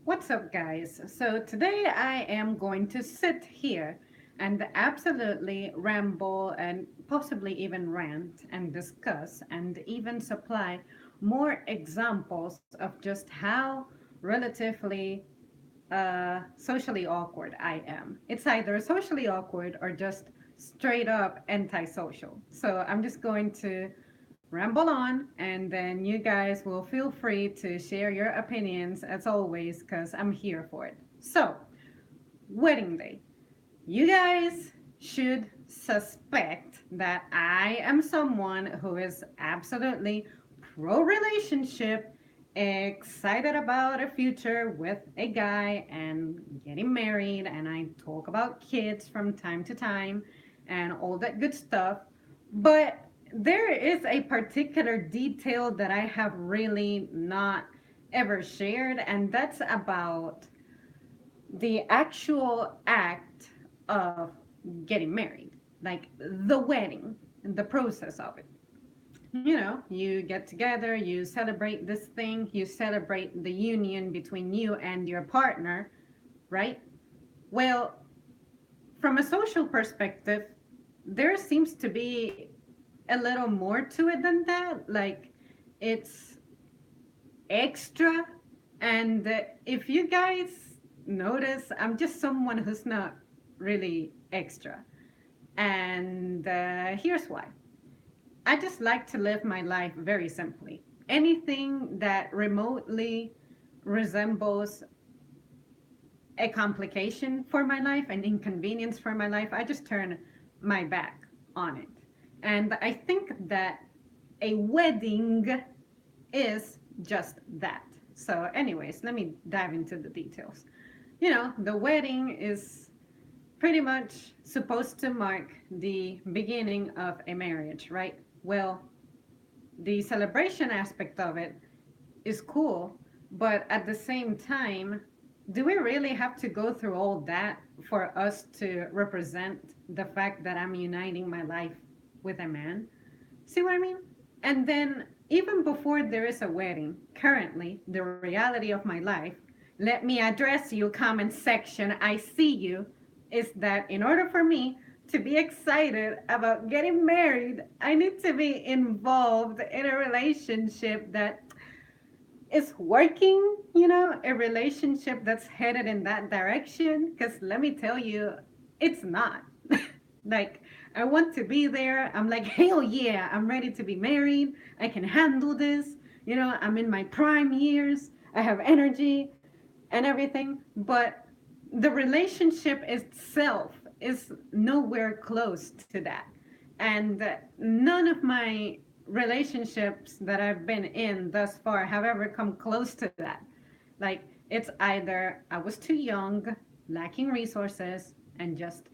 What's up, guys? So, today I am going to sit here and absolutely ramble and possibly even rant and discuss and even supply more examples of just how relatively socially awkward I am. It's either socially awkward or just straight up antisocial. So, I'm just going to ramble on, and then you guys will feel free to share your opinions as always, because I'm here for it. So, wedding day. You guys should suspect that I am someone who is absolutely pro relationship, excited about a future with a guy and getting married, and I talk about kids from time to time and all that good stuff. But there is a particular detail that I have really not ever shared, and that's about the actual act of getting married, like the wedding, the process of it. You get together, you celebrate this thing, you celebrate the union between you and your partner, right? Well, from a social perspective, there seems to be a little more to it than that. Like, it's extra. And if you guys notice, I'm just someone who's not really extra. And here's why. I just like to live my life very simply. Anything that remotely resembles a complication for my life, an inconvenience for my life, I just turn my back on it. And I think that a wedding is just that. So, anyways, let me dive into the details. The wedding is pretty much supposed to mark the beginning of a marriage, right? Well, the celebration aspect of it is cool, but at the same time, do we really have to go through all that for us to represent the fact that I'm uniting my life with a man? See what I mean? And then, even before there is a wedding, currently, the reality of my life, let me address you, comment section, I see you, is that in order for me to be excited about getting married, I need to be involved in a relationship that is working, a relationship that's headed in that direction. Because let me tell you, it's not. Like, I want to be there. I'm like, hell yeah, I'm ready to be married. I can handle this. I'm in my prime years. I have energy and everything. But the relationship itself is nowhere close to that. And none of my relationships that I've been in thus far have ever come close to that. Like, it's either I was too young, lacking resources, and just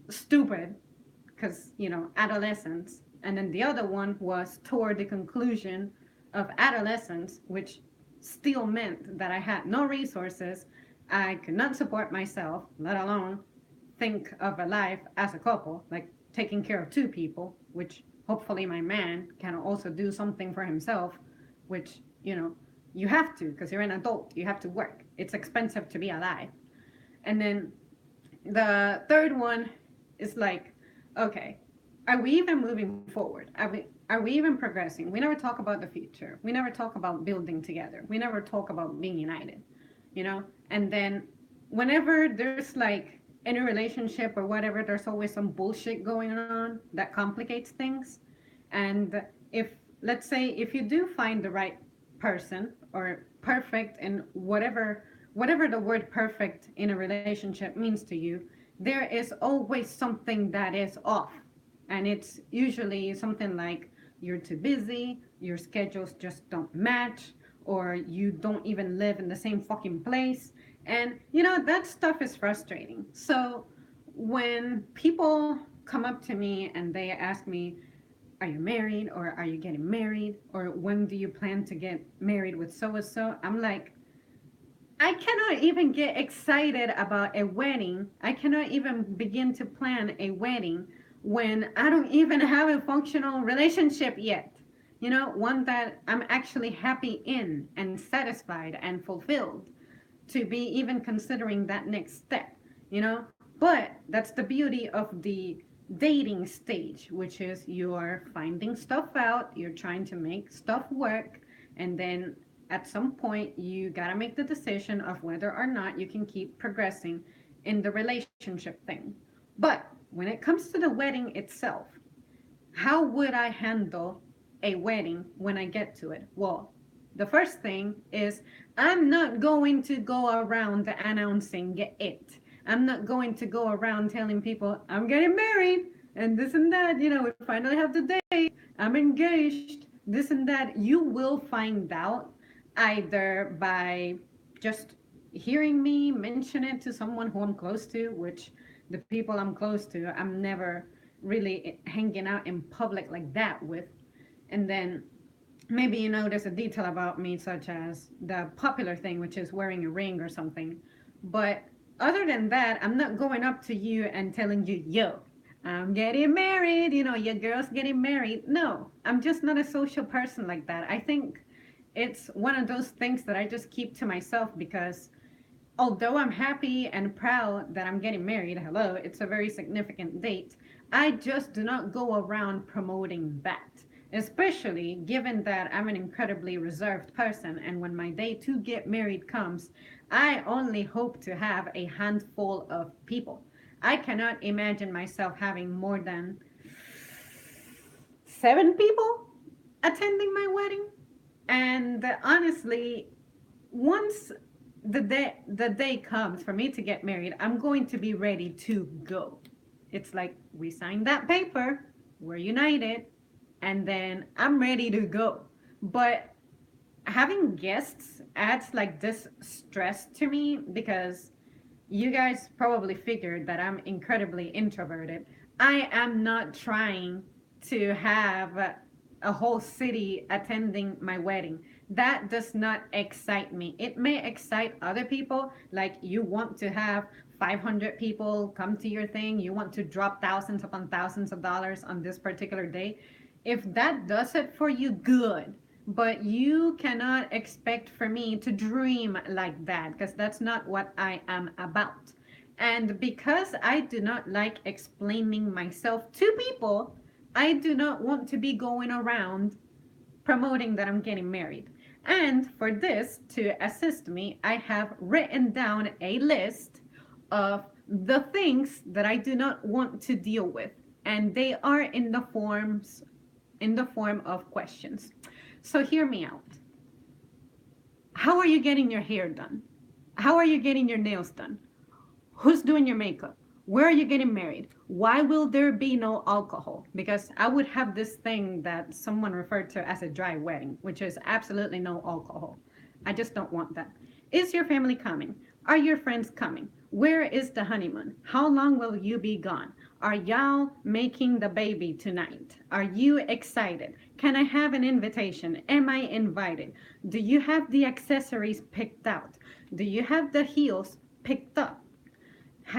stupid because, adolescence. And then the other one was toward the conclusion of adolescence, which still meant that I had no resources. I could not support myself, let alone think of a life as a couple, like taking care of two people, which hopefully my man can also do something for himself, which, you have to because you're an adult. You have to work. It's expensive to be alive. And then the third one is like, okay, are we even moving forward? Are we even progressing? We never talk about the future. We never talk about building together. We never talk about being united, you know? And then whenever there's like any relationship or whatever, there's always some bullshit going on that complicates things. And if, let's say, if you do find the right person or perfect in whatever the word perfect in a relationship means to you, there is always something that is off. And it's usually something like you're too busy, your schedules just don't match, or you don't even live in the same fucking place. And, that stuff is frustrating. So when people come up to me and they ask me, are you married or are you getting married? Or when do you plan to get married with so and so? I'm like, I cannot even get excited about a wedding. I cannot even begin to plan a wedding when I don't even have a functional relationship yet. One that I'm actually happy in and satisfied and fulfilled. to be even considering that next step, you know? But that's the beauty of the dating stage, which is you are finding stuff out, you're trying to make stuff work, and then at some point you got to make the decision of whether or not you can keep progressing in the relationship thing. But when it comes to the wedding itself, how would I handle a wedding when I get to it? Well, the first thing is I'm not going to go around announcing it. I'm not going to go around telling people I'm getting married and this and that. We finally have the date. I'm engaged, this and that. You will find out either by just hearing me mention it to someone who I'm close to, which the people I'm close to, I'm never really hanging out in public like that with. And then maybe you notice a detail about me, such as the popular thing, which is wearing a ring or something. But other than that, I'm not going up to you and telling you, yo, I'm getting married, your girl's getting married. No, I'm just not a social person like that. I think it's one of those things that I just keep to myself because although I'm happy and proud that I'm getting married, hello, it's a very significant date, I just do not go around promoting that. Especially given that I'm an incredibly reserved person, and when my day to get married comes, I only hope to have a handful of people. I cannot imagine myself having more than 7 people attending my wedding. And honestly, once the day comes for me to get married, I'm going to be ready to go. It's like we signed that paper, we're united, and then I'm ready to go. But having guests adds like this stress to me because you guys probably figured that I'm incredibly introverted. I am not trying to have a whole city attending my wedding. That does not excite me. It may excite other people, like you want to have 500 people come to your thing, you want to drop thousands upon thousands of dollars on this particular day. If that does it for you, good. But you cannot expect for me to dream like that because that's not what I am about. And because I do not like explaining myself to people, I do not want to be going around promoting that I'm getting married. And for this to assist me, I have written down a list of the things that I do not want to deal with. And they are in the form of questions. So hear me out. How are you getting your hair done? How are you getting your nails done? Who's doing your makeup? Where are you getting married? Why will there be no alcohol? Because I would have this thing that someone referred to as a dry wedding, which is absolutely no alcohol. I just don't want that. Is your family coming? Are your friends coming? Where is the honeymoon? How long will you be gone? Are y'all making the baby tonight? Are you excited? Can I have an invitation? Am I invited? Do you have the accessories picked out? Do you have the heels picked up?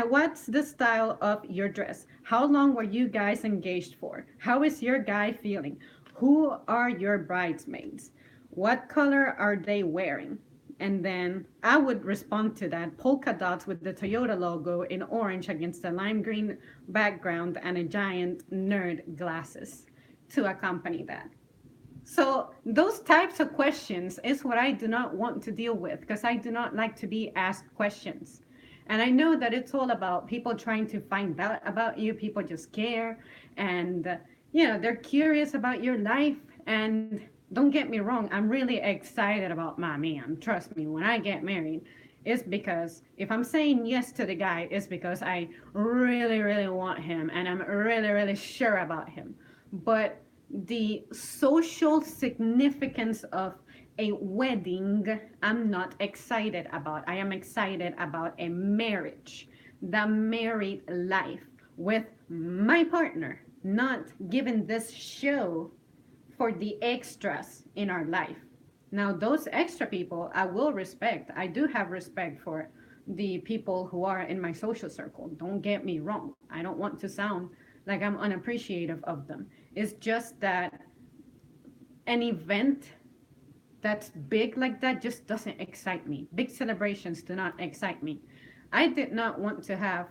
What's the style of your dress? How long were you guys engaged for? How is your guy feeling? Who are your bridesmaids? What color are they wearing? And then I would respond to that polka dots with the Toyota logo in orange against a lime green background and a giant nerd glasses to accompany that. So those types of questions is what I do not want to deal with because I do not like to be asked questions. And I know that it's all about people trying to find out about you. People just care and they're curious about your life. And don't get me wrong, I'm really excited about my man. Trust me, when I get married, it's because if I'm saying yes to the guy, it's because I really, really want him and I'm really, really sure about him. But the social significance of a wedding, I'm not excited about. I am excited about a marriage, the married life with my partner, not given this show for the extras in our life. Now, those extra people I will respect. I do have respect for the people who are in my social circle. Don't get me wrong. I don't want to sound like I'm unappreciative of them. It's just that an event that's big like that just doesn't excite me. Big celebrations do not excite me. I did not want to have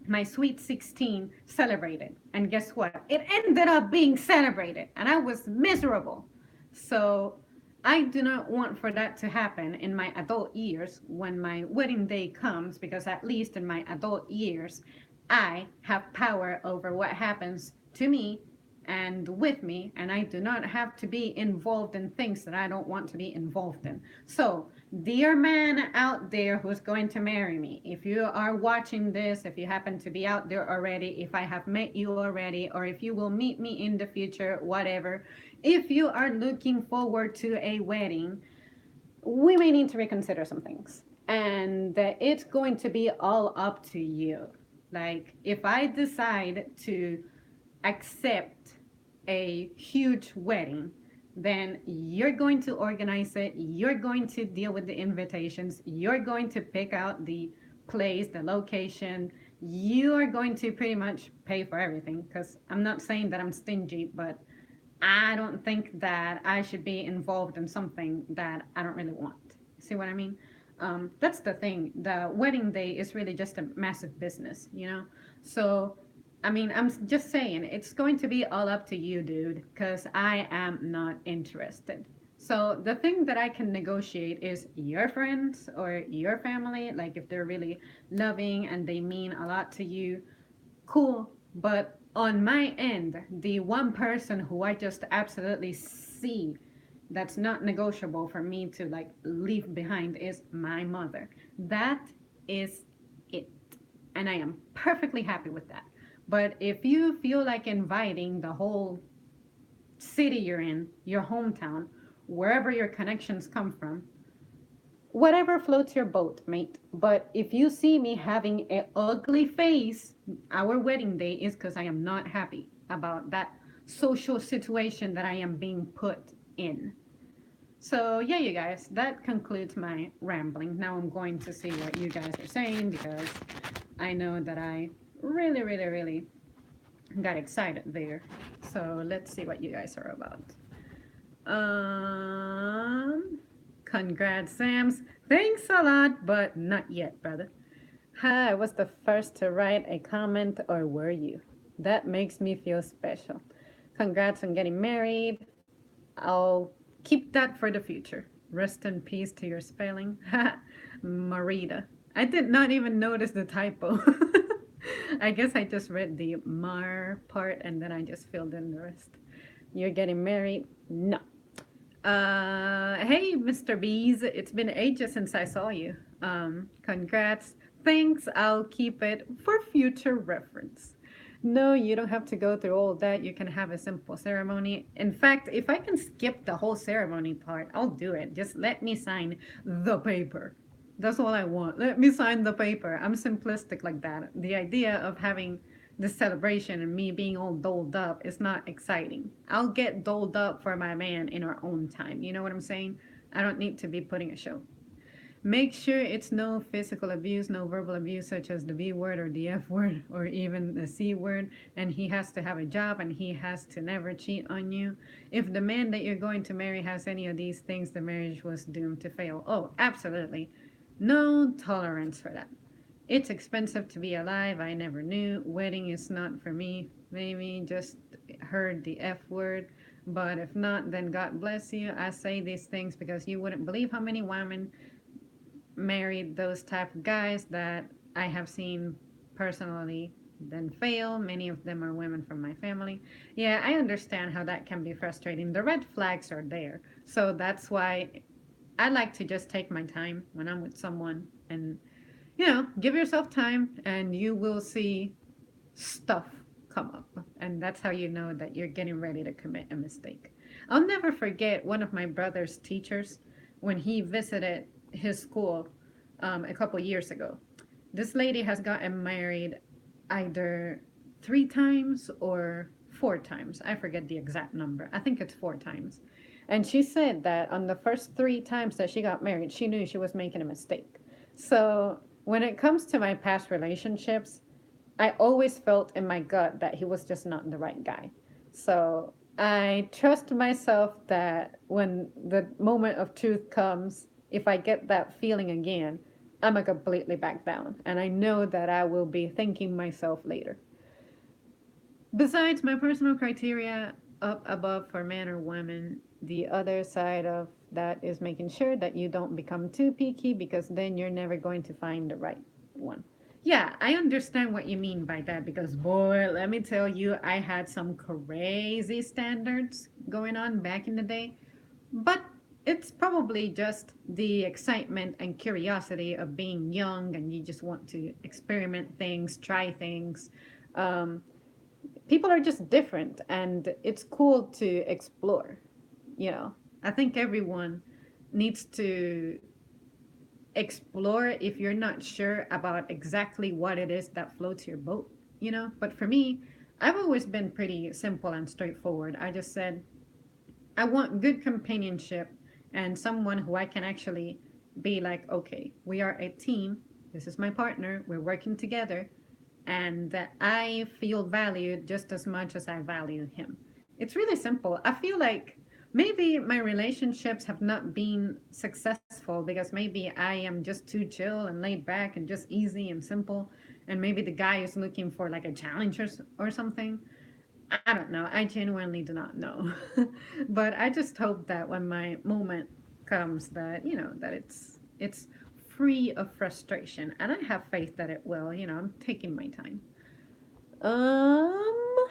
my sweet 16 celebrated. And guess what? It ended up being celebrated, and I was miserable. So I do not want for that to happen in my adult years when my wedding day comes, because at least in my adult years, I have power over what happens to me and with me, and I do not have to be involved in things that I don't want to be involved in. So, dear man out there who's going to marry me, if you are watching this, if you happen to be out there already, if I have met you already, or if you will meet me in the future, whatever, if you are looking forward to a wedding, we may need to reconsider some things. And it's going to be all up to you. Like, if I decide to accept a huge wedding, then you're going to organize it. You're going to deal with the invitations. You're going to pick out the place, the location. You are going to pretty much pay for everything, because I'm not saying that I'm stingy, but I don't think that I should be involved in something that I don't really want. See what I mean? That's the thing. The wedding day is really just a massive business, you know? So, I mean, I'm just saying, it's going to be all up to you, dude, because I am not interested. So, the thing that I can negotiate is your friends or your family, like if they're really loving and they mean a lot to you, cool. But on my end, the one person who I just absolutely see that's not negotiable for me to like leave behind is my mother. That is it. And I am perfectly happy with that. But if you feel like inviting the whole city you're in, your hometown, wherever your connections come from, whatever floats your boat, mate. But if you see me having an ugly face, our wedding day is because I am not happy about that social situation that I am being put in. So, yeah, you guys, that concludes my rambling. Now I'm going to see what you guys are saying, because I know that I really, really, really got excited there. So, let's see what you guys are about. Um, Congrats, Sams. Thanks a lot, but not yet, brother. Hi, I was the first to write a comment, or were you? That makes me feel special. Congrats on getting married. I'll keep that for the future. Rest in peace to your spelling. Marita. I did not even notice the typo. I guess I just read the Mar part and then I just filled in the rest. You're getting married? No. Hey, Mr. Bees. It's been ages since I saw you. Congrats. Thanks. I'll keep it for future reference. No, you don't have to go through all that. You can have a simple ceremony. In fact, if I can skip the whole ceremony part, I'll do it. Just let me sign the paper. That's all I want. Let me sign the paper. I'm simplistic like that. The idea of having this celebration and me being all doled up is not exciting. I'll get doled up for my man in our own time. You know what I'm saying? I don't need to be putting a show. Make sure it's no physical abuse, no verbal abuse, such as the B word or the F word or even the C word. And he has to have a job and he has to never cheat on you. If the man that you're going to marry has any of these things, the marriage was doomed to fail. Oh, absolutely. No tolerance for that. It's expensive to be alive. I never knew. Wedding is not for me. Maybe just heard the F word. But if not, then God bless you. I say these things because you wouldn't believe how many women married those type of guys that I have seen personally then fail. Many of them are women from my family. Yeah, I understand how that can be frustrating. The red flags are there. So that's why I like to just take my time when I'm with someone and, give yourself time and you will see stuff come up. And that's how you know that you're getting ready to commit a mistake. I'll never forget one of my brother's teachers when he visited his school a couple years ago. This lady has gotten married either 3 times or 4 times. I forget the exact number. I think it's 4 times. And she said that on the first 3 times that she got married, she knew she was making a mistake. So when it comes to my past relationships, I always felt in my gut that he was just not the right guy. So I trust myself that when the moment of truth comes, if I get that feeling again, I'm going to completely back down. And I know that I will be thanking myself later. Besides my personal criteria up above for man or woman, the other side of that is making sure that you don't become too picky because then you're never going to find the right one. Yeah, I understand what you mean by that because, boy, let me tell you, I had some crazy standards going on back in the day. But it's probably just the excitement and curiosity of being young and you just want to experiment things, try things. Um, People are just different and it's cool to explore, you know. I think everyone needs to explore if you're not sure about exactly what it is that floats your boat, you know. But for me, I've always been pretty simple and straightforward. I just said I want good companionship and someone who I can actually be like, okay, we are a team. This is my partner. We're working together. And that I feel valued just as much as I value him. It's really simple. I feel like maybe my relationships have not been successful because maybe I am just too chill and laid back and just easy and simple. And maybe the guy is looking for like a challenge or something. I don't know. I genuinely do not know. But I just hope that when my moment comes that, you know, that it's free of frustration. And I have faith that it will, you know, I'm taking my time. Um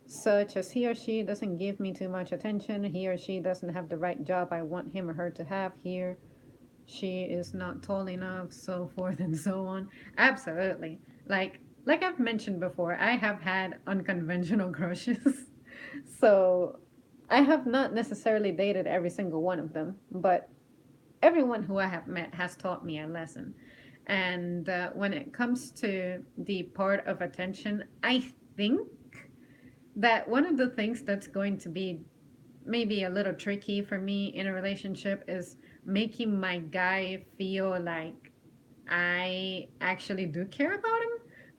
Such as he or she doesn't give me too much attention, he or she doesn't have the right job I want him or her to have here, she is not tall enough, so forth and so on. Absolutely. Like I've mentioned before, I have had unconventional crushes. So I have not necessarily dated every single one of them, but everyone who I have met has taught me a lesson. And when it comes to the part of attention, I think that one of the things that's going to be maybe a little tricky for me in a relationship is making my guy feel like I actually do care about him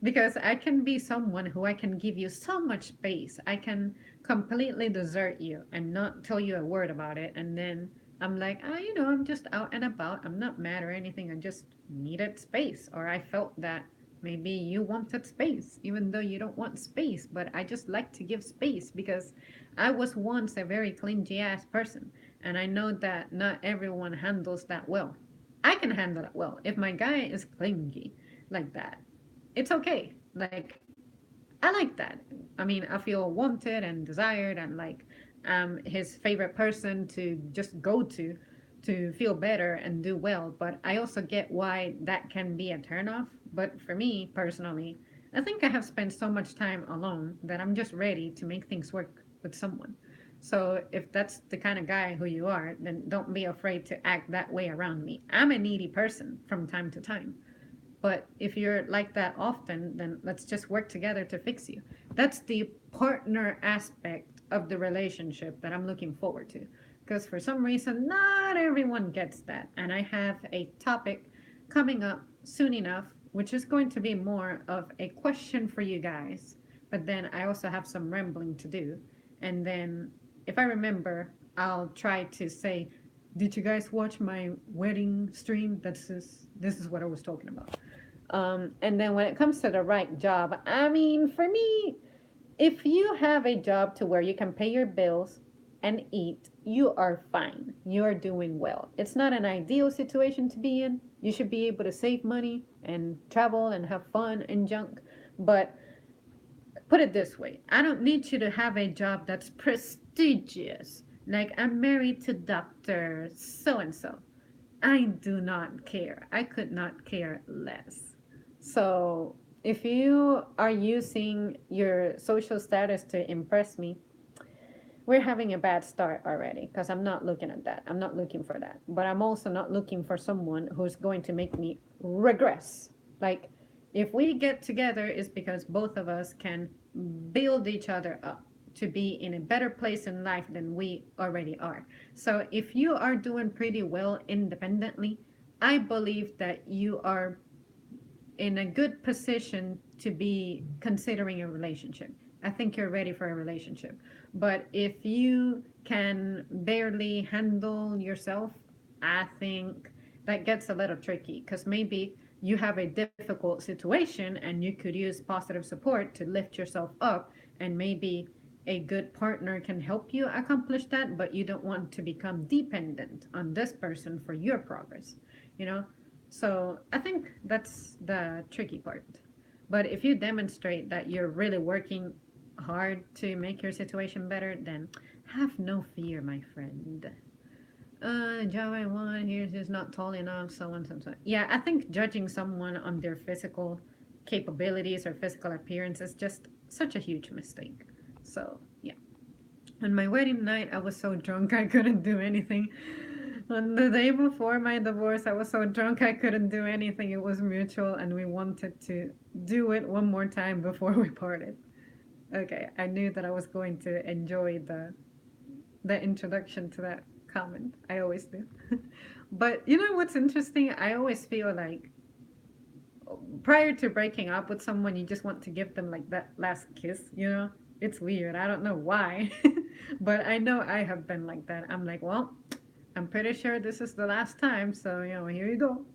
because I can be someone who I can give you so much space. I can completely desert you and not tell you a word about it. And then I'm like, you know, I'm just out and about. I'm not mad or anything. I just needed space. Or I felt that maybe you wanted space, even though you don't want space. But I just like to give space because I was once a very clingy ass person. And I know that not everyone handles that well. I can handle it well. If my guy is clingy like that, it's okay. Like, I like that. I mean, I feel wanted and desired and like his favorite person to just go to feel better and do well. But I also get why that can be a turnoff. But for me personally, I think I have spent so much time alone that I'm just ready to make things work with someone. So if that's the kind of guy who you are, then don't be afraid to act that way around me. I'm a needy person from time to time. But if you're like that often, then let's just work together to fix you. That's the partner aspect of the relationship that I'm looking forward to. Because for some reason, not everyone gets that. And I have a topic coming up soon enough, which is going to be more of a question for you guys. But then I also have some rambling to do. And then, if I remember, I'll try to say, did you guys watch my wedding stream? This is what I was talking about. And then when it comes to the right job, I mean, for me, if you have a job to where you can pay your bills and eat, you are fine. You are doing well. It's not an ideal situation to be in. You should be able to save money and travel and have fun and junk. But put it this way, I don't need you to have a job that's prestigious. Like, I'm married to Dr. So and so. I do not care. I could not care less. So, if you are using your social status to impress me, we're having a bad start already because I'm not looking at that. I'm not looking for that. But I'm also not looking for someone who's going to make me regress. Like, if we get together, it's because both of us can build each other up to be in a better place in life than we already are. So, if you are doing pretty well independently, I believe that you are in a good position to be considering a relationship. I think you're ready for a relationship. But if you can barely handle yourself, I think that gets a little tricky because maybe you have a difficult situation and you could use positive support to lift yourself up, and maybe a good partner can help you accomplish that, but you don't want to become dependent on this person for your progress, you know? So I think that's the tricky part. But if you demonstrate that you're really working hard to make your situation better, then have no fear, my friend. Java 1 here is not tall enough, so on, so on. Yeah, I think judging someone on their physical capabilities or physical appearance is just such a huge mistake. So, yeah. On my wedding night, I was so drunk I couldn't do anything. On the day before my divorce, I was so drunk I couldn't do anything. It was mutual, and we wanted to do it one more time before we parted. Okay, I knew that I was going to enjoy the introduction to that comment. I always do. But you know what's interesting? I always feel like prior to breaking up with someone, you just want to give them like that last kiss, you know? It's weird. I don't know why. But I know I have been like that. I'm like, well, I'm pretty sure this is the last time, so here you go.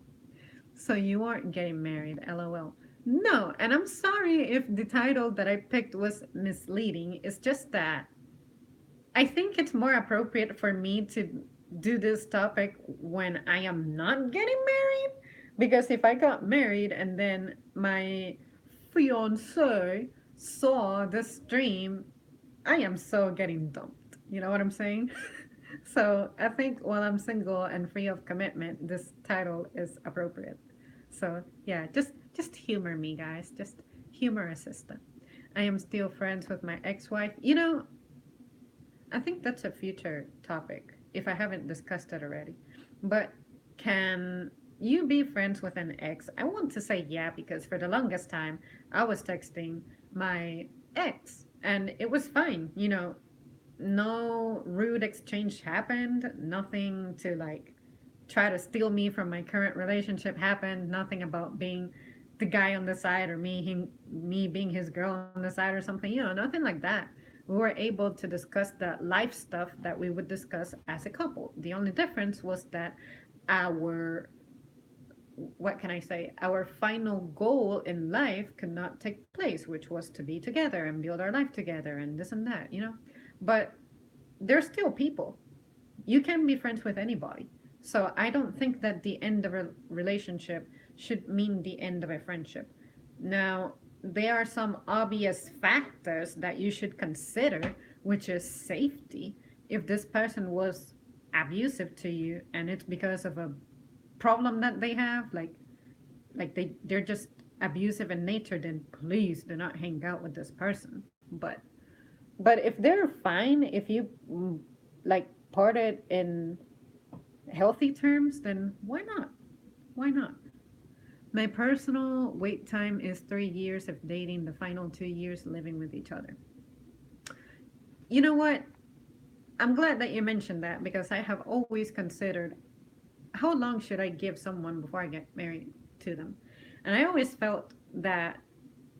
So you aren't getting married, lol. No, and I'm sorry if the title that I picked was misleading. It's just that I think it's more appropriate for me to do this topic when I am not getting married. Because if I got married and then my fiance saw this stream, I am so getting dumped. You know what I'm saying? So I think while I'm single and free of commitment, this title is appropriate. So yeah, just humor me, guys. Just humor a sister. I am still friends with my ex-wife. I think that's a future topic if I haven't discussed it already. But can you be friends with an ex? I want to say yeah because for the longest time I was texting my ex and it was fine. No rude exchange happened, nothing to like try to steal me from my current relationship happened, nothing about being the guy on the side or me being his girl on the side or something, nothing like that. We were able to discuss the life stuff that we would discuss as a couple. The only difference was that our what can I say? Our final goal in life could not take place, which was to be together and build our life together and this and that. But they're still people. You can be friends with anybody. So I don't think that the end of a relationship should mean the end of a friendship. Now, there are some obvious factors that you should consider, which is safety. If this person was abusive to you and it's because of a problem that they have, like they're just abusive in nature, then please do not hang out with this person. But if they're fine, if you like parted in healthy terms, then why not? Why not? My personal wait time is 3 years of dating, the final 2 years living with each other. You know what? I'm glad that you mentioned that because I have always considered how long should I give someone before I get married to them? And I always felt that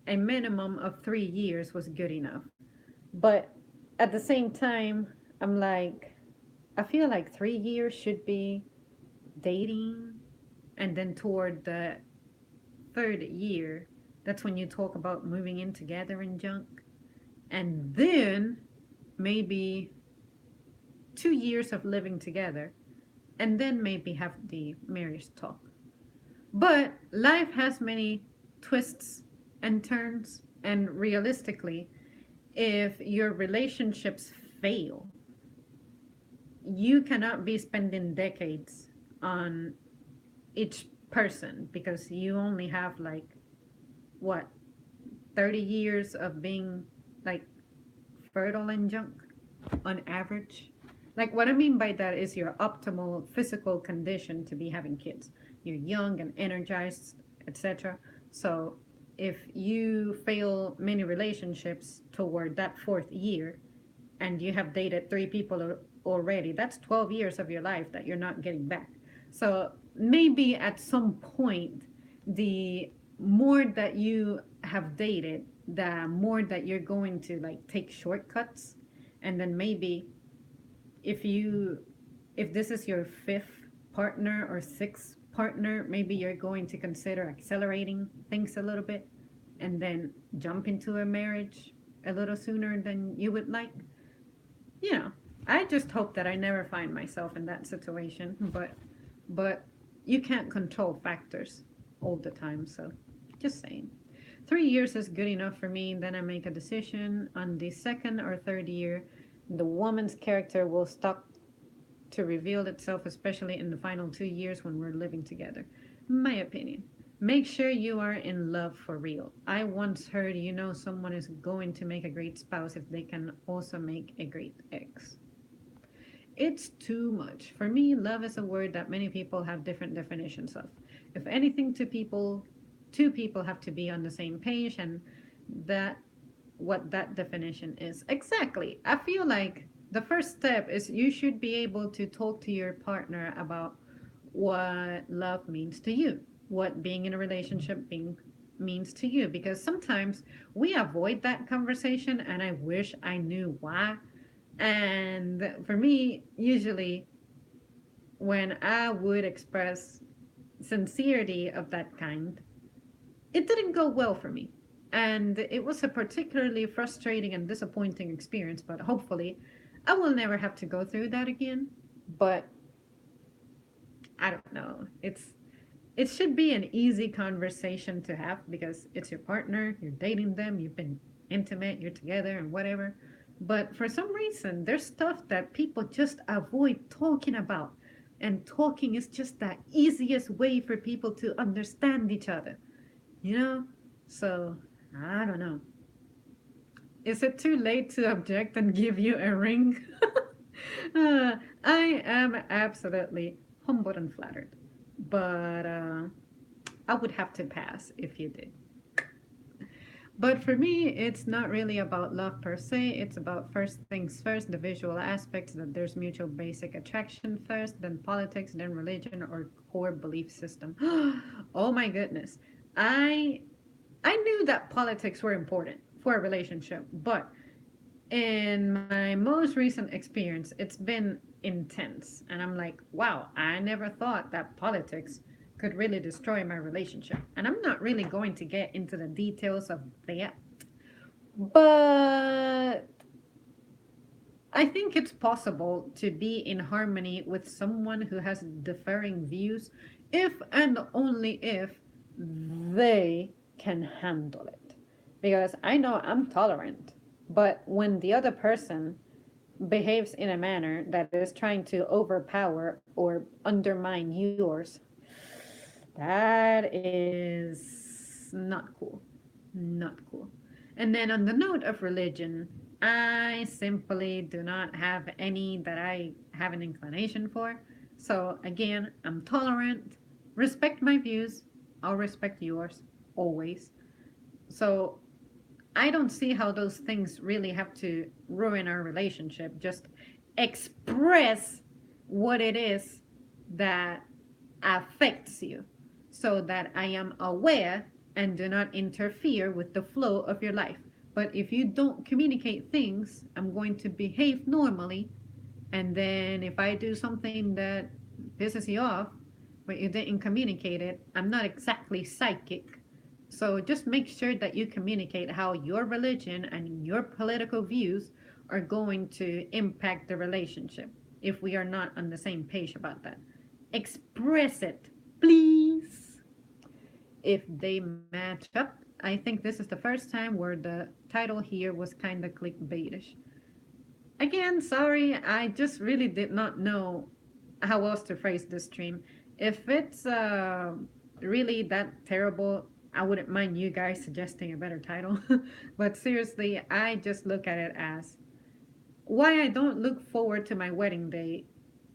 a minimum of 3 years was good enough. But at the same time, I'm like, I feel like 3 years should be dating, and then toward the third year, that's when you talk about moving in together and junk. And then maybe 2 years of living together, and then maybe have the marriage talk. But life has many twists and turns, and realistically, if your relationships fail, you cannot be spending decades on each person because you only have like what 30 years of being like fertile and junk on average. Like what I mean by that is your optimal physical condition to be having kids. You're young and energized, etc. So if you fail many relationships toward that fourth year and you have dated three people already, that's 12 years of your life that you're not getting back. So maybe at some point, the more that you have dated, the more that you're going to like take shortcuts. And then maybe if you if this is your fifth partner or sixth partner, maybe you're going to consider accelerating things a little bit and then jump into a marriage a little sooner than you would like. You know, I just hope that I never find myself in that situation, but you can't control factors all the time, so just saying. 3 years is good enough for me. Then I make a decision. On the second or third year, the woman's character will start to reveal itself, especially in the final 2 years when we're living together. My opinion. Make sure you are in love for real. I once heard, someone is going to make a great spouse if they can also make a great ex. It's too much. For me, love is a word that many people have different definitions of. If anything, two people have to be on the same page, and that what that definition is. Exactly. I feel like the first step is you should be able to talk to your partner about what love means to you, what being in a relationship being means to you, because sometimes we avoid that conversation and I wish I knew why. And for me, usually when I would express sincerity of that kind, it didn't go well for me. And it was a particularly frustrating and disappointing experience, but hopefully I will never have to go through that again. But I don't know. It should be an easy conversation to have because it's your partner, you're dating them, you've been intimate, you're together and whatever. But for some reason, there's stuff that people just avoid talking about. And talking is just the easiest way for people to understand each other, you know? So, I don't know. Is it too late to object and give you a ring? I am absolutely humbled and flattered. But I would have to pass if you did. But for me, it's not really about love per se. It's about first things first, the visual aspects, that there's mutual basic attraction first, then politics, then religion or core belief system. Oh my goodness. I I knew that politics were important for a relationship, but in my most recent experience, it's been intense. And I'm like, wow, I never thought that politics could really destroy my relationship. And I'm not really going to get into the details of that. But I think it's possible to be in harmony with someone who has differing views if and only if they can handle it. Because I know I'm tolerant, but when the other person behaves in a manner that is trying to overpower or undermine yours, that is not cool. Not cool. And then on the note of religion, I simply do not have any that I have an inclination for. So again, I'm tolerant. Respect my views. I'll respect yours always. So I don't see how those things really have to ruin our relationship. Just express what it is that affects you so that I am aware and do not interfere with the flow of your life. But if you don't communicate things, I'm going to behave normally. And then if I do something that pisses you off, but you didn't communicate it, I'm not exactly psychic. So just make sure that you communicate how your religion and your political views are going to impact the relationship if we are not on the same page about that. Express it, please. If they match up, I think this is the first time where the title here was kind of clickbaitish. Again, sorry, I just really did not know how else to phrase this stream. If it's really that terrible, I wouldn't mind you guys suggesting a better title. But seriously, I just look at it as why I don't look forward to my wedding day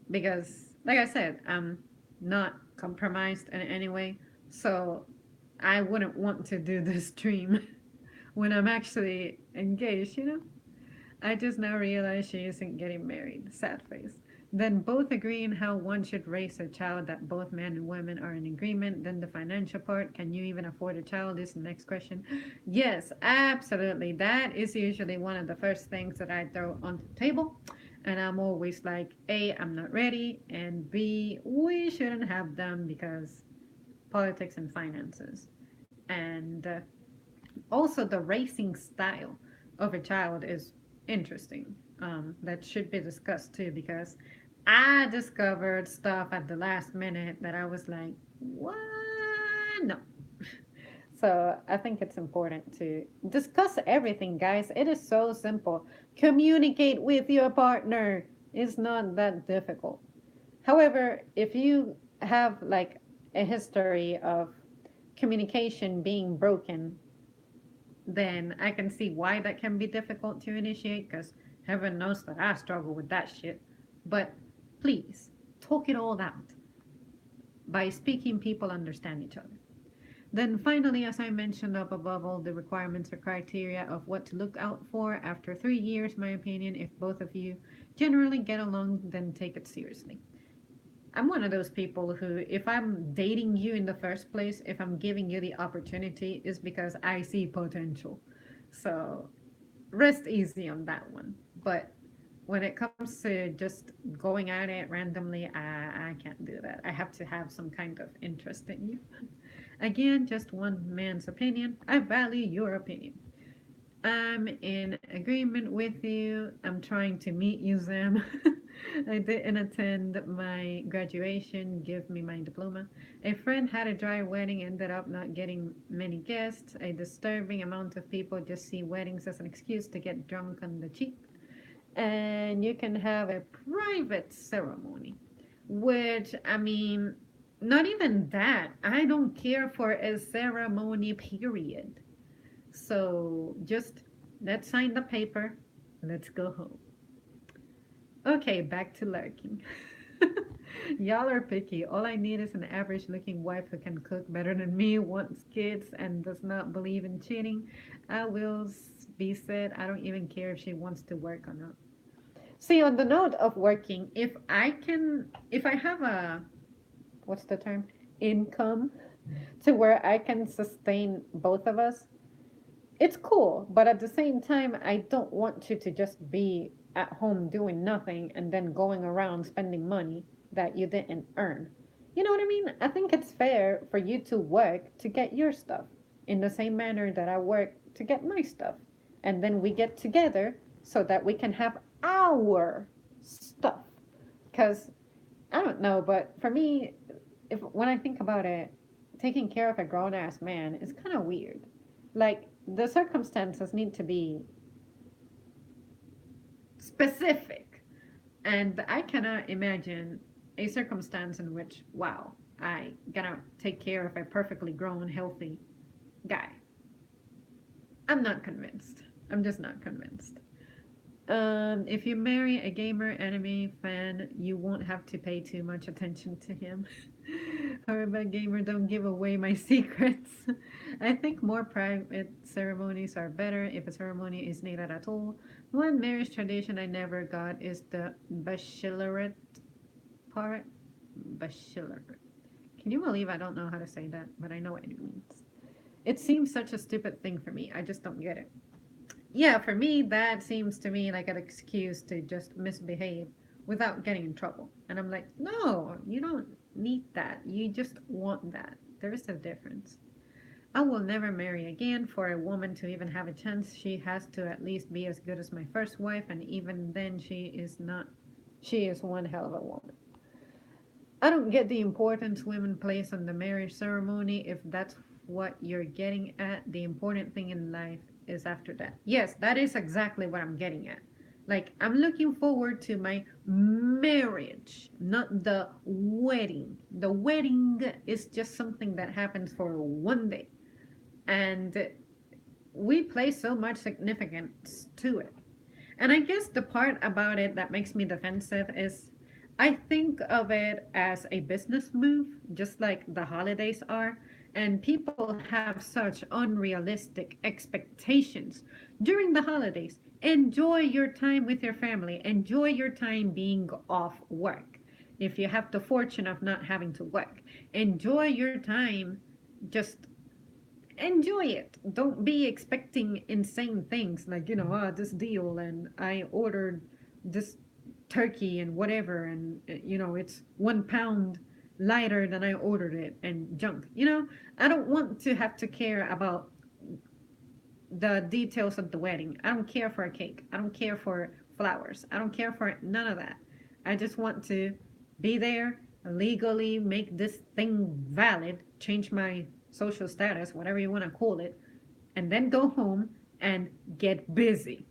because, like I said, I'm not compromised in any way. So I wouldn't want to do this stream when I'm actually engaged, you know? I just now realized she isn't getting married. Sad face. Then both agree on how one should raise a child, that both men and women are in agreement. Then the financial part, can you even afford a child, is the next question. Yes, absolutely. That is usually one of the first things that I throw on the table. And I'm always like, A, I'm not ready, and B, we shouldn't have them because politics and finances. And also, the racing style of a child is interesting. That should be discussed too, because I discovered stuff at the last minute that I was like, what? No. So I think it's important to discuss everything, guys. It is so simple. Communicate with your partner. It's not that difficult. However, if you have like a history of communication being broken, then I can see why that can be difficult to initiate, because heaven knows that I struggle with that shit. But please, talk it all out. By speaking, people understand each other. Then finally, as I mentioned up above, all the requirements or criteria of what to look out for after 3 years, my opinion, if both of you generally get along, then take it seriously. I'm one of those people who, if I'm dating you in the first place, if I'm giving you the opportunity, is because I see potential. So rest easy on that one. But when it comes to just going at it randomly, I can't do that. I have to have some kind of interest in you. Again, just one man's opinion. I value your opinion. I'm in agreement with you. I'm trying to meet you, Sam. I didn't attend my graduation, give me my diploma. A friend had a dry wedding, ended up not getting many guests. A disturbing amount of people just see weddings as an excuse to get drunk on the cheap. And you can have a private ceremony, which, I mean, not even that. I don't care for a ceremony, period. So just let's sign the paper. Let's go home. Okay, back to lurking. Y'all are picky. All I need is an average looking wife who can cook better than me, wants kids, and does not believe in cheating. I will be said, I don't even care if she wants to work or not. See, on the note of working, if I have a, what's the term? Income to where I can sustain both of us, it's cool, but at the same time, I don't want you to just be at home doing nothing and then going around spending money that you didn't earn. You know what I mean? I think it's fair for you to work to get your stuff in the same manner that I work to get my stuff. And then we get together so that we can have our stuff. Because I don't know, but for me, if when I think about it, taking care of a grown ass man is kind of weird. Like, the circumstances need to be specific. And I cannot imagine a circumstance in which, wow, I gotta take care of a perfectly grown, healthy guy. I'm not convinced. I'm just not convinced. If you marry a gamer anime fan, you won't have to pay too much attention to him. However, gamer, don't give away my secrets. I think more private ceremonies are better if a ceremony is needed at all. One marriage tradition I never got is the bachelorette part. Bachelorette. Can you believe I don't know how to say that, but I know what it means. It seems such a stupid thing for me. I just don't get it. Yeah, for me, that seems to me like an excuse to just misbehave without getting in trouble. And I'm like, no, you don't need that. You just want that. There is a difference. I will never marry again. For a woman to even have a chance, she has to at least be as good as my first wife, and even then, she is not. She is one hell of a woman. I don't get the importance women place on the marriage ceremony. If that's what you're getting at, the important thing in life is after that. Yes, that is exactly what I'm getting at. Like, I'm looking forward to my marriage, not the wedding. The wedding is just something that happens for one day. And we place so much significance to it. And I guess the part about it that makes me defensive is I think of it as a business move, just like the holidays are. And people have such unrealistic expectations during the holidays. Enjoy your time with your family. Enjoy your time being off work. If you have the fortune of not having to work, enjoy your time. Just enjoy it. Don't be expecting insane things like, this deal and I ordered this turkey and whatever, and it's 1 pound lighter than I ordered it and junk. I don't want to have to care about the details of the wedding. I don't care for a cake. I don't care for flowers. I don't care for none of that. I just want to be there, legally make this thing valid, change my social status, whatever you want to call it, and then go home and get busy.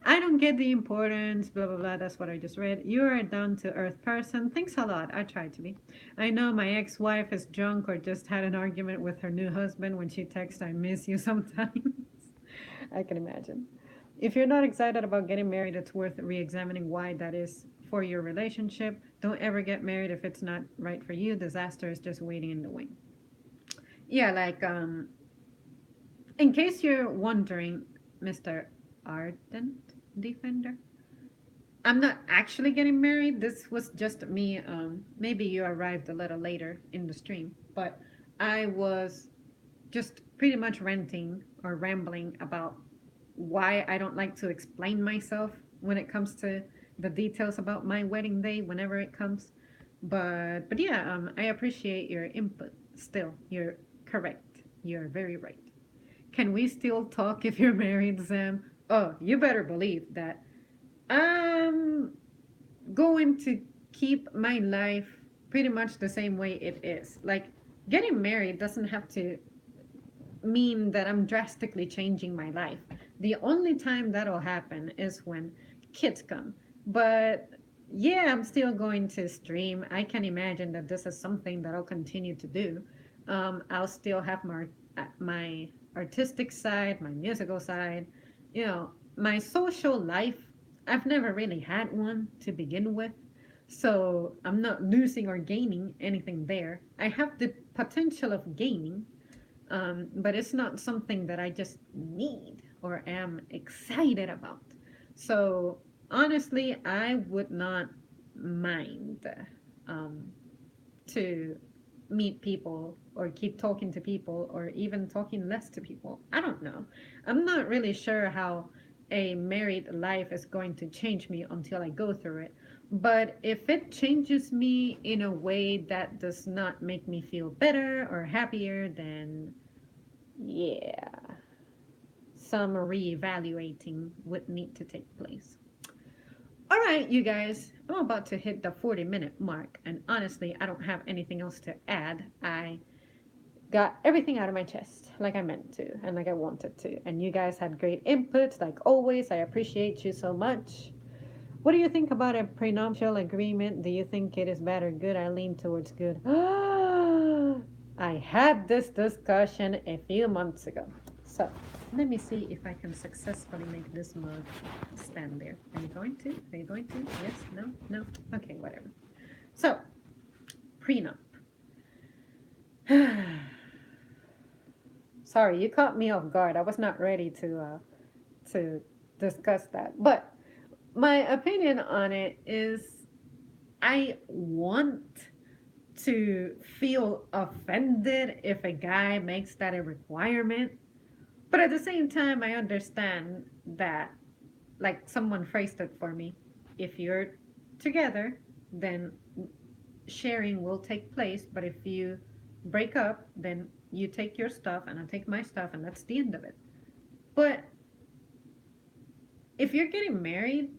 I don't get the importance, blah, blah, blah. That's what I just read. You're a down to earth person. Thanks a lot. I try to be. I know my ex wife is drunk or just had an argument with her new husband when she texts, I miss you sometimes. I can imagine. If you're not excited about getting married, it's worth re examining why that is for your relationship. Don't ever get married if it's not right for you. Disaster is just waiting in the wing. Yeah, like, in case you're wondering, Mr. Ardent Defender, I'm not actually getting married. This was just me. Maybe you arrived a little later in the stream, but I was just pretty much ranting or rambling about why I don't like to explain myself when it comes to the details about my wedding day whenever it comes. But yeah, I appreciate your input. Still, you're correct. You're very right. Can we still talk if you're married, Sam? Oh, you better believe that I'm going to keep my life pretty much the same way it is. Like, getting married doesn't have to mean that I'm drastically changing my life. The only time that'll happen is when kids come. But yeah, I'm still going to stream. I can imagine that this is something that I'll continue to do. I'll still have my artistic side, my musical side, my social life. I've never really had one to begin with. So I'm not losing or gaining anything there. I have the potential of gaining, but it's not something that I just need or am excited about. So honestly, I would not mind um, to meet people or keep talking to people or even talking less to people. I don't know. I'm not really sure how a married life is going to change me until I go through it. But if it changes me in a way that does not make me feel better or happier, then yeah, some reevaluating would need to take place. All right, you guys, I'm about to hit the 40-minute mark, and honestly, I don't have anything else to add. I got everything out of my chest like I meant to and like I wanted to. And you guys had great input, like always. I appreciate you so much. What do you think about a prenuptial agreement? Do you think it is bad or good? I lean towards good. I had this discussion a few months ago. So let me see if I can successfully make this mug stand there. Are you going to? Are you going to? Yes? No? No? Okay, whatever. So, prenup. Sorry, you caught me off guard. I was not ready to discuss that. But my opinion on it is I want to feel offended if a guy makes that a requirement. But at the same time, I understand that, like someone phrased it for me, if you're together, then sharing will take place. But if you break up, then you take your stuff and I take my stuff, and that's the end of it. But if you're getting married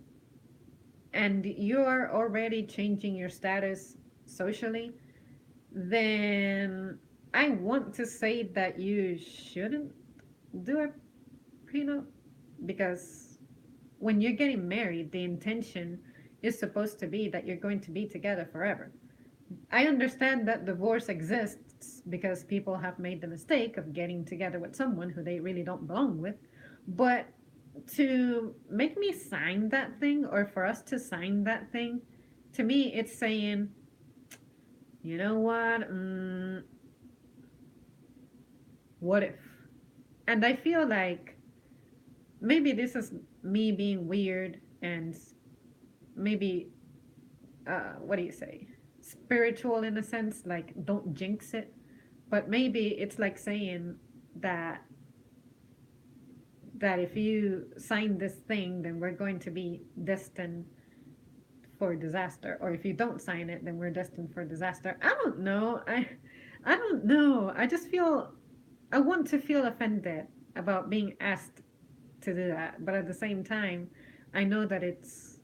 and you're already changing your status socially, then I want to say that you shouldn't do a prenup, because when you're getting married, the intention is supposed to be that you're going to be together forever. I understand that divorce exists because people have made the mistake of getting together with someone who they really don't belong with. But to make me sign that thing, or for us to sign that thing, to me, it's saying, you know what? What if? And I feel like maybe this is me being weird and maybe, what do you say? Spiritual in a sense, like don't jinx it. But maybe it's like saying that if you sign this thing, then we're going to be destined for disaster, or if you don't sign it, then we're destined for disaster. I don't know. I don't know. I just feel I want to feel offended about being asked to do that, but at the same time, I know that it's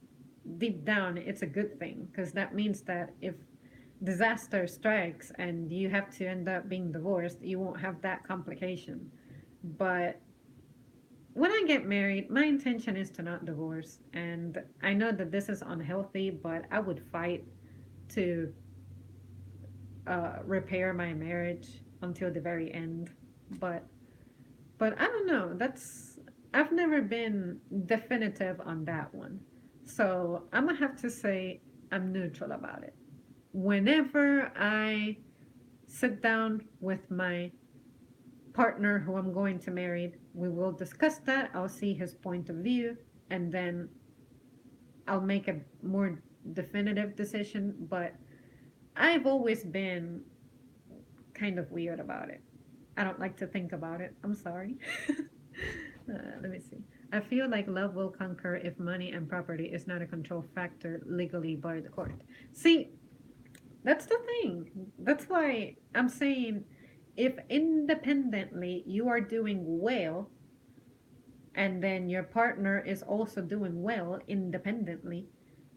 deep down it's a good thing because that means that if disaster strikes and you have to end up being divorced, you won't have that complication. But when I get married, my intention is to not divorce. And I know that this is unhealthy, but I would fight to repair my marriage until the very end. But I don't know. I've never been definitive on that one. So I'm gonna have to say I'm neutral about it. Whenever I sit down with my partner who I'm going to marry, we will discuss that. I'll see his point of view, and then I'll make a more definitive decision. But I've always been kind of weird about it. I don't like to think about it. I'm sorry. Let me see. I feel like love will conquer if money and property is not a control factor legally by the court. See, that's the thing. That's why I'm saying if independently you are doing well and then your partner is also doing well independently,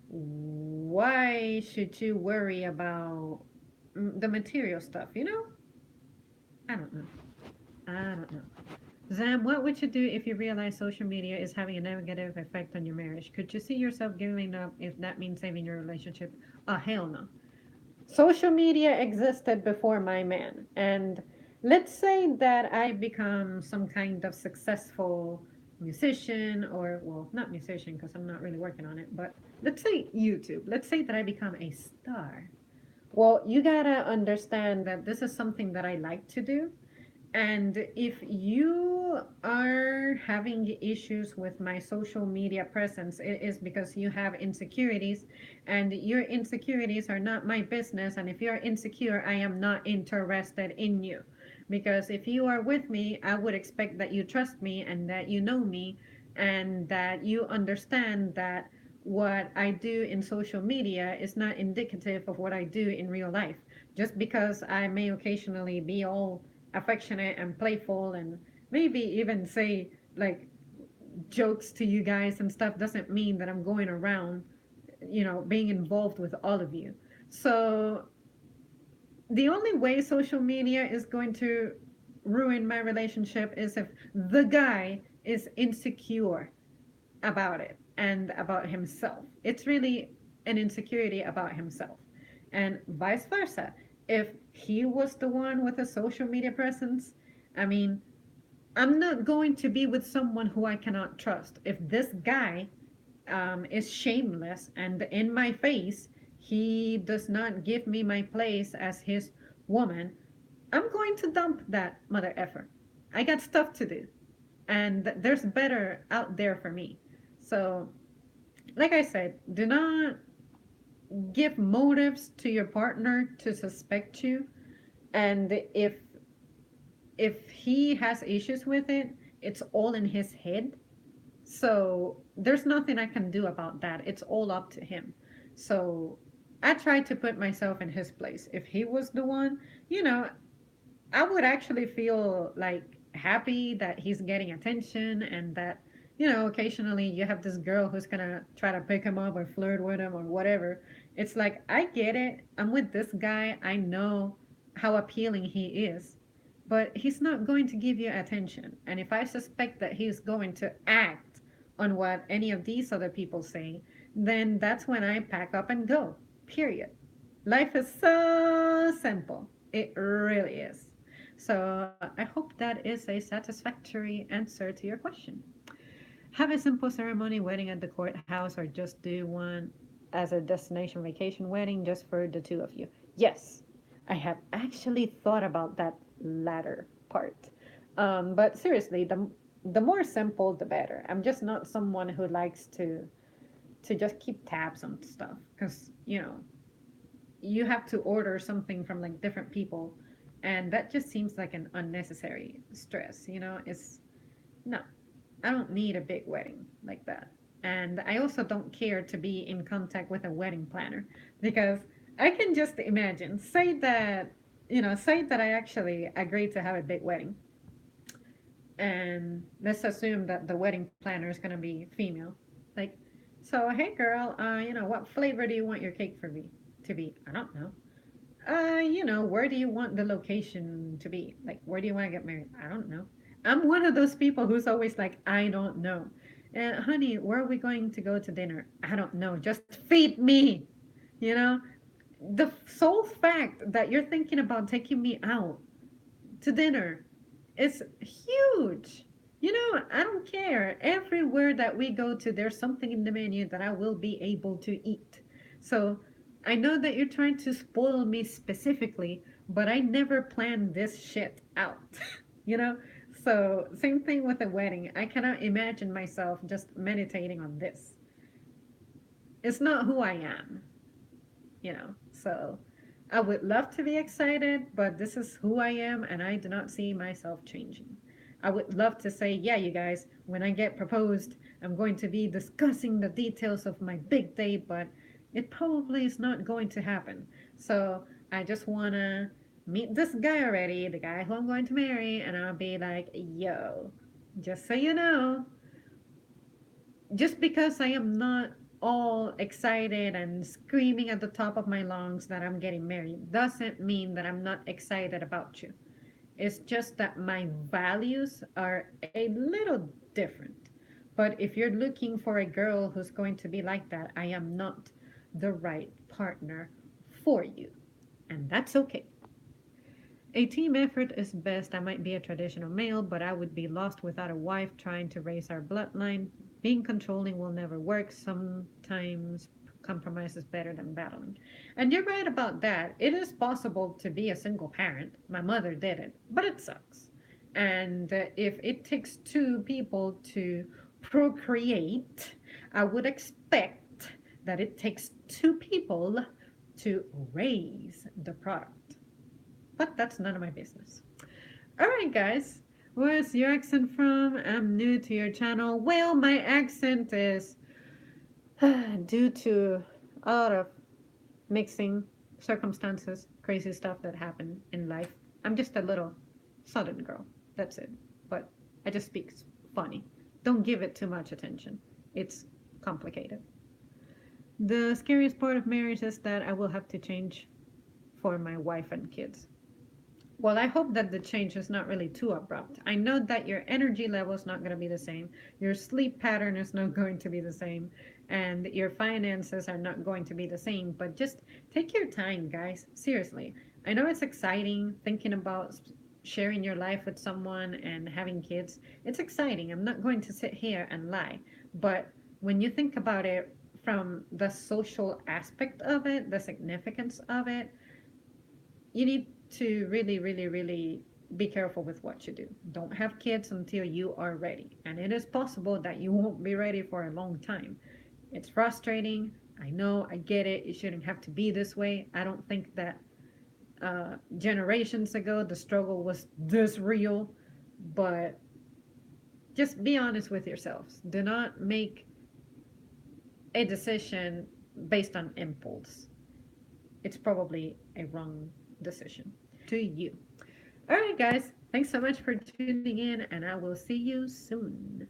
why should you worry about the material stuff, you know? I don't know. I don't know. Zam, what would you do if you realize social media is having a negative effect on your marriage? Could you see yourself giving up if that means saving your relationship? Oh, hell no. Social media existed before my man. And let's say that I become some kind of successful musician, or, well, not musician because I'm not really working on it, but let's say YouTube. Let's say that I become a star. Well, you gotta understand that this is something that I like to do. And if you are having issues with my social media presence, it is because you have insecurities, and your insecurities are not my business. And if you're insecure, I am not interested in you. Because if you are with me, I would expect that you trust me and that you know me and that you understand that what I do in social media is not indicative of what I do in real life. Just because I may occasionally be all affectionate and playful and maybe even say like jokes to you guys and stuff doesn't mean that I'm going around, being involved with all of you. So the only way social media is going to ruin my relationship is if the guy is insecure about it and about himself. It's really an insecurity about himself. And vice versa. If he was the one with a social media presence, I mean, I'm not going to be with someone who I cannot trust. If this guy is shameless and in my face, he does not give me my place as his woman, I'm going to dump that mother effer. I got stuff to do, and there's better out there for me. So, like I said, do not give motives to your partner to suspect you. And if he has issues with it, it's all in his head. So there's nothing I can do about that. It's all up to him. So I try to put myself in his place. If he was the one, you know, I would actually feel like happy that he's getting attention and that, occasionally you have this girl who's gonna try to pick him up or flirt with him or whatever. It's like, I get it. I'm with this guy. I know how appealing he is, but he's not going to give you attention. And if I suspect that he's going to act on what any of these other people say, then that's when I pack up and go. Period. Life is so simple. It really is. So I hope that is a satisfactory answer to your question. Have a simple ceremony wedding at the courthouse or just do one as a destination vacation wedding just for the two of you? Yes, I have actually thought about that latter part. But seriously, the more simple, the better. I'm just not someone who likes to just keep tabs on stuff because you have to order something from like different people, and that just seems like an unnecessary stress. It's no, I don't need a big wedding like that. And I also don't care to be in contact with a wedding planner because I can just imagine, say that I actually agree to have a big wedding. And let's assume that the wedding planner is going to be female. Like, so, hey girl, what flavor do you want your cake for me to be? I don't know. Where do you want the location to be? Like, where do you want to get married? I don't know. I'm one of those people who's always like, I don't know. And honey, where are we going to go to dinner? I don't know. Just feed me. You know, the sole fact that you're thinking about taking me out to dinner is huge. I don't care. Everywhere that we go to, there's something in the menu that I will be able to eat. So I know that you're trying to spoil me specifically, but I never planned this shit out. you know? So, same thing with a wedding. I cannot imagine myself just meditating on this. It's not who I am. So, I would love to be excited, but this is who I am, and I do not see myself changing. I would love to say, yeah, you guys, when I get proposed, I'm going to be discussing the details of my big day, but it probably is not going to happen. So I just want to meet this guy already, the guy who I'm going to marry, and I'll be like, yo, just so you know, just because I am not all excited and screaming at the top of my lungs that I'm getting married doesn't mean that I'm not excited about you. It's just that my values are a little different. But if you're looking for a girl who's going to be like that, I am not the right partner for you. And that's okay. A team effort is best. I might be a traditional male, but I would be lost without a wife trying to raise our bloodline. Being controlling will never work. Sometimes compromise is better than battling. And you're right about that. It is possible to be a single parent. My mother did it, but it sucks. And if it takes two people to procreate, I would expect that it takes two people to raise the product. But that's none of my business. All right, guys. Where's your accent from? I'm new to your channel. Well, my accent is due to a lot of mixing circumstances, crazy stuff that happened in life. I'm just a little southern girl. That's it. But I just speak funny. Don't give it too much attention. It's complicated. The scariest part of marriage is that I will have to change for my wife and kids. Well, I hope that the change is not really too abrupt. I know that your energy level is not going to be the same, your sleep pattern is not going to be the same, and your finances are not going to be the same, but just take your time, guys. Seriously. I know it's exciting thinking about sharing your life with someone and having kids. It's exciting. I'm not going to sit here and lie. But when you think about it from the social aspect of it, the significance of it, you need to really, really, really be careful with what you do. Don't have kids until you are ready. And it is possible that you won't be ready for a long time. It's frustrating. I know, I get it. It shouldn't have to be this way. I don't think that generations ago the struggle was this real, but just be honest with yourselves. Do not make a decision based on impulse. It's probably a wrong decision to you. All right, guys. Thanks so much for tuning in, and I will see you soon.